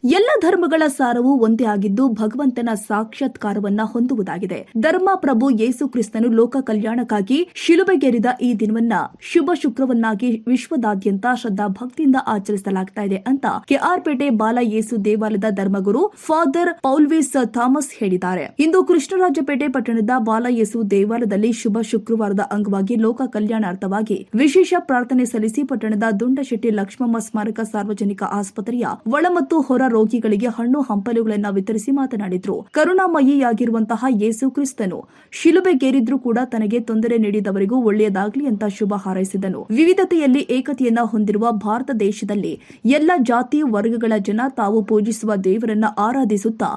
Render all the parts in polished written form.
ಎಲ್ಲ ಧರ್ಮಗಳ ಸಾರವು ಒಂದೇ ಆಗಿದ್ದು ಭಗವಂತನ ಸಾಕ್ಷಾತ್ಕಾರವನ್ನ ಹೊಂದುವುದಾಗಿದೆ. ಧರ್ಮ ಪ್ರಭು ಯೇಸು ಕ್ರಿಸ್ತನು ಲೋಕ ಕಲ್ಯಾಣಕ್ಕಾಗಿ ಶಿಲುಬೆಗೇರಿದ ಈ ದಿನವನ್ನ ಶುಭ ಶುಕ್ರವನ್ನಾಗಿ ವಿಶ್ವದಾದ್ಯಂತ ಶ್ರದ್ಧಾ ಭಕ್ತಿಯಿಂದ ಆಚರಿಸಲಾಗ್ತಾ ಇದೆ ಅಂತ ಕೆಆರ್ಪೇಟೆ ಬಾಲ ಯೇಸು ದೇವಾಲಯದ ಧರ್ಮಗುರು ಫಾದರ್ ಪೌಲ್ವಿಸ್ ಥಾಮಸ್ ಹೇಳಿದ್ದಾರೆ. ಇಂದು ಕೃಷ್ಣರಾಜಪೇಟೆ ಪಟ್ಟಣದ ಬಾಲ ಯೇಸು ದೇವಾಲಯದಲ್ಲಿ ಶುಭ ಶುಕ್ರವಾರದ ಅಂಗವಾಗಿ ಲೋಕ ಕಲ್ಯಾಣಾರ್ಥವಾಗಿ ವಿಶೇಷ ಪ್ರಾರ್ಥನೆ ಸಲ್ಲಿಸಿ ಪಟ್ಟಣದ ದುಂಡಶೆಟ್ಟಿ ಲಕ್ಷ್ಮಮ್ಮ ಸ್ಮಾರಕ ಸಾರ್ವಜನಿಕ ಆಸ್ಪತ್ರೆಯ ಒಳ ಮತ್ತು ಹೊರ ರೋಗಿಗಳಿಗೆ ಹಣ್ಣು ಹಂಪಲುಗಳನ್ನು ವಿತರಿಸಿ ಮಾತನಾಡಿದ್ರು. ಕರುಣಾಮಯಿಯಾಗಿರುವಂತಹ ಯೇಸು ಕ್ರಿಸ್ತನು ಶಿಲುಬೆಗೇರಿದ್ರೂ ಕೂಡ ತನಗೆ ತೊಂದರೆ ನೀಡಿದವರಿಗೂ ಒಳ್ಳೆಯದಾಗಲಿ ಅಂತ ಶುಭ ಹಾರೈಸಿದನು. ವಿವಿಧತೆಯಲ್ಲಿ ಏಕತೆಯನ್ನ ಹೊಂದಿರುವ ಭಾರತ ದೇಶದಲ್ಲಿ ಎಲ್ಲ ಜಾತಿ ವರ್ಗಗಳ ಜನ ತಾವು ಪೂಜಿಸುವ ದೇವರನ್ನ ಆರಾಧಿಸುತ್ತಾ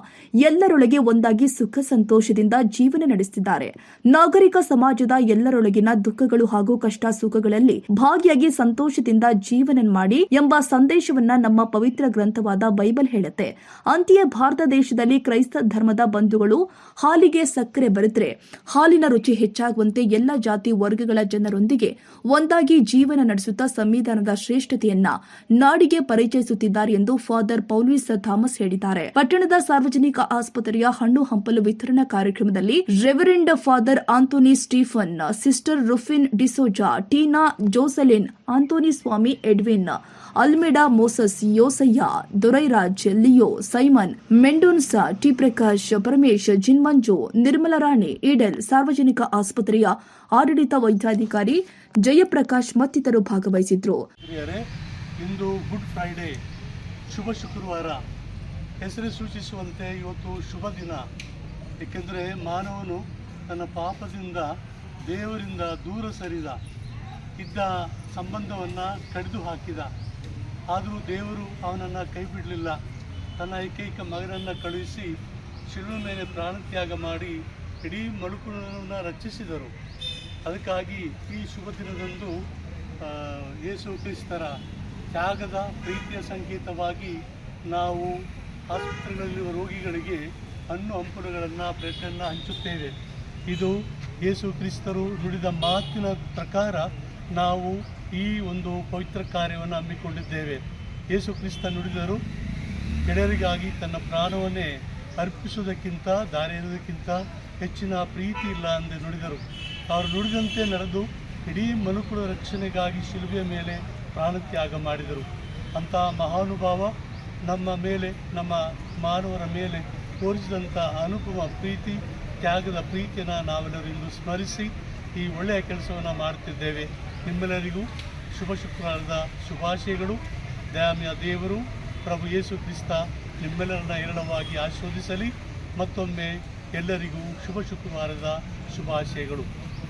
ಎಲ್ಲರೊಳಗೆ ಒಂದಾಗಿ ಸುಖ ಸಂತೋಷದಿಂದ ಜೀವನ ನಡೆಸುತ್ತಿದ್ದಾರೆ. ನಾಗರಿಕ ಸಮಾಜದ ಎಲ್ಲರೊಳಗಿನ ದುಃಖಗಳು ಹಾಗೂ ಕಷ್ಟ ಸುಖಗಳಲ್ಲಿ ಭಾಗಿಯಾಗಿ ಸಂತೋಷದಿಂದ ಜೀವನ ಮಾಡಿ ಎಂಬ ಸಂದೇಶವನ್ನ ನಮ್ಮ ಪವಿತ್ರ ಗ್ರಂಥವಾದ ಬೈಬಲ್ ಹೇಳುತ್ತೆ. ಅಂತೆಯೇ ಭಾರತ ದೇಶದಲ್ಲಿ ಕ್ರೈಸ್ತ ಧರ್ಮದ ಬಂಧುಗಳು ಹಾಲಿಗೆ ಸಕ್ಕರೆ ಬರೆದ್ರೆ ಹಾಲಿನ ರುಚಿ ಹೆಚ್ಚಾಗುವಂತೆ ಎಲ್ಲ ಜಾತಿ ವರ್ಗಗಳ ಜನರೊಂದಿಗೆ ಒಂದಾಗಿ ಜೀವನ ನಡೆಸುತ್ತಾ ಸಂವಿಧಾನದ ಶ್ರೇಷ್ಠತೆಯನ್ನ ನಾಡಿಗೆ ಪರಿಚಯಿಸುತ್ತಿದ್ದಾರೆ ಎಂದು ಫಾದರ್ ಪೌಲ್ವಿಸ್ ಥಾಮಸ್ ಹೇಳಿದ್ದಾರೆ. ಪಟ್ಟಣದ ಸಾರ್ವಜನಿಕ ಆಸ್ಪತ್ರೆಯ ಹಣ್ಣು ಹಂಪಲು ವಿತರಣಾ ಕಾರ್ಯಕ್ರಮದಲ್ಲಿ reverend father Anthony Stephen, sister Rufin D'Souza, Tina Jocelyn, Anthony Swamy, Edwin, Almeida, Moses, Yosayya, Dorairaj, Leo, Simon, Mendonsa, T Prakash, Paramesh, Jinmanju, Nirmalarani, ಈಡಲ್, ಸಾರ್ವಜನಿಕ ಆಸ್ಪತ್ರೆಯ ಆಡಳಿತ ವೈದ್ಯಾಧಿಕಾರಿ ಜಯಪ್ರಕಾಶ್ ಮತ್ತಿತರರು ಭಾಗವಹಿಸಿದ್ರು. ಇಂದು ಗುಡ್ ಫ್ರೈಡೆ, ಶುಭ ಶುಕ್ರವಾರ. ಹೆಸರು ಸೂಚಿಸುವಂತೆ ಇವತ್ತು ಶುಭ ದಿನ. ಏಕೆಂದರೆ ಮಾನವನು ತನ್ನ ಪಾಪದಿಂದ ದೇವರಿಂದ ದೂರ ಸರಿದ, ಇದ್ದ ಸಂಬಂಧವನ್ನು ಕಡಿದು ಹಾಕಿದ. ಆದರೂ ದೇವರು ಅವನನ್ನು ಕೈ ಬಿಡಲಿಲ್ಲ. ತನ್ನ ಏಕೈಕ ಮಗನನ್ನು ಕಳುಹಿಸಿ ಶಿಲುಬೆ ಮೇಲೆ ಪ್ರಾಣತ್ಯಾಗ ಮಾಡಿ ಇಡೀ ಮನುಕುಲವನ್ನು ರಕ್ಷಿಸಿದರು. ಅದಕ್ಕಾಗಿ ಈ ಶುಭ ದಿನದಂದು ಯೇಸು ಕ್ರಿಸ್ತರ ತ್ಯಾಗದ ಪ್ರೀತಿಯ ಸಂಕೇತವಾಗಿ ನಾವು ಆಸ್ಪತ್ರೆಗಳಲ್ಲಿರುವ ರೋಗಿಗಳಿಗೆ ಹಣ್ಣು ಹಂಪಲುಗಳನ್ನು ಬ್ರೆಡ್ಡನ್ನು ಹಂಚುತ್ತೇವೆ. ಇದು ಯೇಸು ಕ್ರಿಸ್ತರು ನುಡಿದ ಮಾತಿನ ಪ್ರಕಾರ ನಾವು ಈ ಒಂದು ಪವಿತ್ರ ಕಾರ್ಯವನ್ನು ಹಮ್ಮಿಕೊಂಡಿದ್ದೇವೆ. ಯೇಸು ಕ್ರಿಸ್ತ ನುಡಿದರು, ಗೆಳೆಯರಿಗಾಗಿ ತನ್ನ ಪ್ರಾಣವನ್ನೇ ಅರ್ಪಿಸುವುದಕ್ಕಿಂತ ದಾರಿ ಇರುವುದಕ್ಕಿಂತ ಹೆಚ್ಚಿನ ಪ್ರೀತಿ ಇಲ್ಲ ಎಂದು ನುಡಿದರು. ಅವರು ನುಡಿದಂತೆ ನಡೆದು ಇಡೀ ಮನುಕುಲ ರಕ್ಷಣೆಗಾಗಿ ಶಿಲುಬೆಯ ಮೇಲೆ ಪ್ರಾಣತ್ಯಾಗ ಮಾಡಿದರು. ಅಂತಹ ಮಹಾನುಭಾವ ನಮ್ಮ ಮೇಲೆ, ನಮ್ಮ ಮಾನವರ ಮೇಲೆ ತೋರಿಸಿದಂಥ ಅನುಪಮ ಪ್ರೀತಿ, ತ್ಯಾಗದ ಪ್ರೀತಿಯನ್ನು ನಾವೆಲ್ಲರೂ ಇಂದು ಸ್ಮರಿಸಿ ಈ ಒಳ್ಳೆಯ ಕೆಲಸವನ್ನು ಮಾಡುತ್ತಿದ್ದೇವೆ. ನಿಮ್ಮೆಲ್ಲರಿಗೂ ಶುಭ ಶುಕ್ರವಾರದ ಶುಭಾಶಯಗಳು. ದಯಾಮಯ ದೇವರು ಪ್ರಭು ಯೇಸು ಕ್ರಿಸ್ತ ನಿಮ್ಮೆಲ್ಲರನ್ನ ಹೇರಳವಾಗಿ ಆಶೀರ್ವದಿಸಲಿ. ಮತ್ತೊಮ್ಮೆ ಎಲ್ಲರಿಗೂ ಶುಭ ಶುಕ್ರವಾರದ ಶುಭಾಶಯಗಳು.